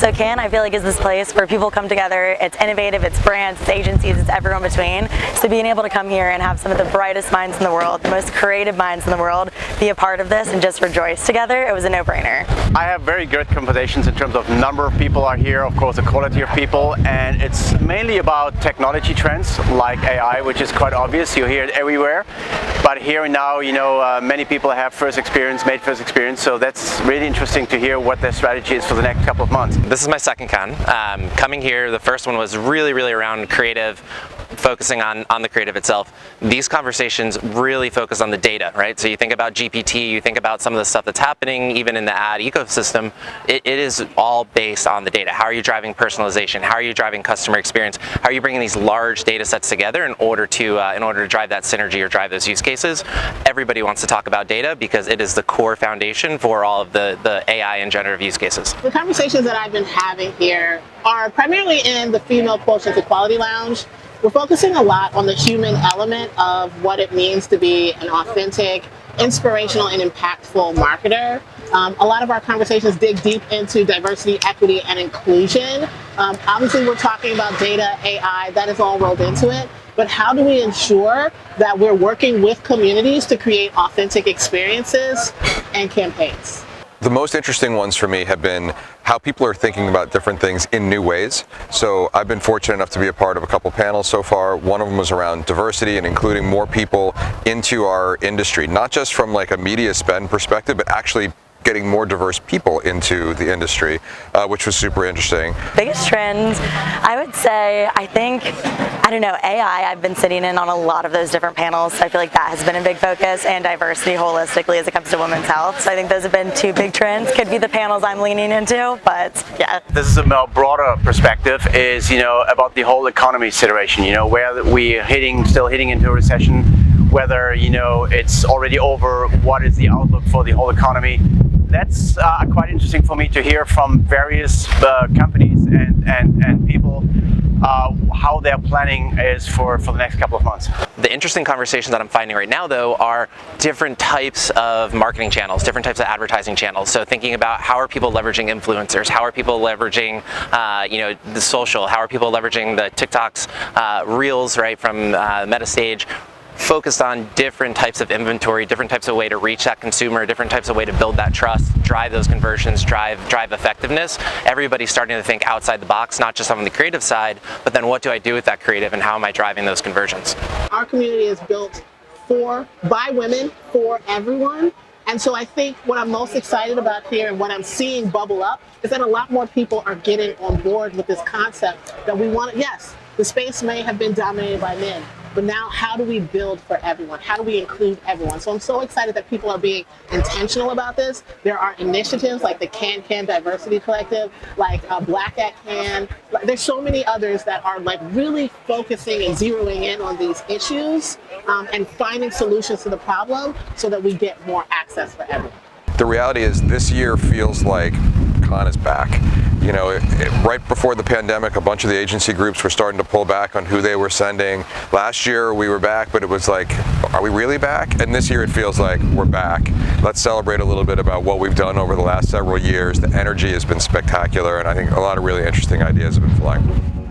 So Cannes, I feel like, is this place where people come together. It's innovative, it's brands, it's agencies, it's everyone between. So being able to come here and have some of the brightest minds in the world, the most creative minds in the world, be a part of this and just rejoice together, it was a no-brainer. I have very good conversations in terms of number of people are here, of course the quality of people, and it's mainly about technology trends like AI, which is quite obvious. You hear it everywhere. But here and now, many people have made first experience, so that's really interesting to hear what their strategy is for the next couple of months. This is my second con. Coming here, the first one was really around creative, focusing on the creative itself. These conversations really focus on the data, right? So you think about GPT, you think about some of the stuff that's happening even in the ad ecosystem, it is all based on the data. How are you driving personalization? How are you driving customer experience? How are you bringing these large data sets together in order to drive that synergy or drive those use cases? Everybody wants to talk about data because it is the core foundation for all of the AI and generative use cases. The conversations that I've been having here are primarily in the Female Quotient Equality Lounge. We're focusing a lot on the human element of what it means to be an authentic, inspirational, and impactful marketer. A lot of our conversations dig deep into diversity, equity, and inclusion. Obviously, we're talking about data, AI, that is all rolled into it. But how do we ensure that we're working with communities to create authentic experiences and campaigns? The most interesting ones for me have been how people are thinking about different things in new ways. So I've been fortunate enough to be a part of a couple panels so far. One of them was around diversity and including more people into our industry, not just from like a media spend perspective, but actually getting more diverse people into the industry, which was super interesting. Biggest trends, I would say, AI, I've been sitting in on a lot of those different panels, so I feel like that has been a big focus, and diversity holistically as it comes to women's health. So I think those have been two big trends. Could be the panels I'm leaning into, but yeah. This is a more broader perspective, is about the whole economy situation, where we're still hitting into a recession, whether it's already over, what is the outlook for the whole economy. That's quite interesting for me to hear from various companies and people how their planning is for the next couple of months. The interesting conversations that I'm finding right now, though, are different types of marketing channels, different types of advertising channels. So thinking about how are people leveraging influencers, how are people leveraging the social, how are people leveraging the TikToks, Reels, right, from MetaStage. Focused on different types of inventory, different types of way to reach that consumer, different types of way to build that trust, drive those conversions, drive effectiveness. Everybody's starting to think outside the box, not just on the creative side, but then what do I do with that creative and how am I driving those conversions? Our community is built by women, for everyone. And so I think what I'm most excited about here and what I'm seeing bubble up is that a lot more people are getting on board with this concept that we want. Yes, the space may have been dominated by men, but now how do we build for everyone? How do we include everyone? So I'm so excited that people are being intentional about this. There are initiatives like the Can Diversity Collective, like Black at Can. There's so many others that are like really focusing and zeroing in on these issues and finding solutions to the problem so that we get more access for everyone. The reality is this year feels like Cannes is back. Right before the pandemic, a bunch of the agency groups were starting to pull back on who they were sending. Last year we were back, but it was like, are we really back? And this year it feels like we're back. Let's celebrate a little bit about what we've done over the last several years. The energy has been spectacular, and I think a lot of really interesting ideas have been flying.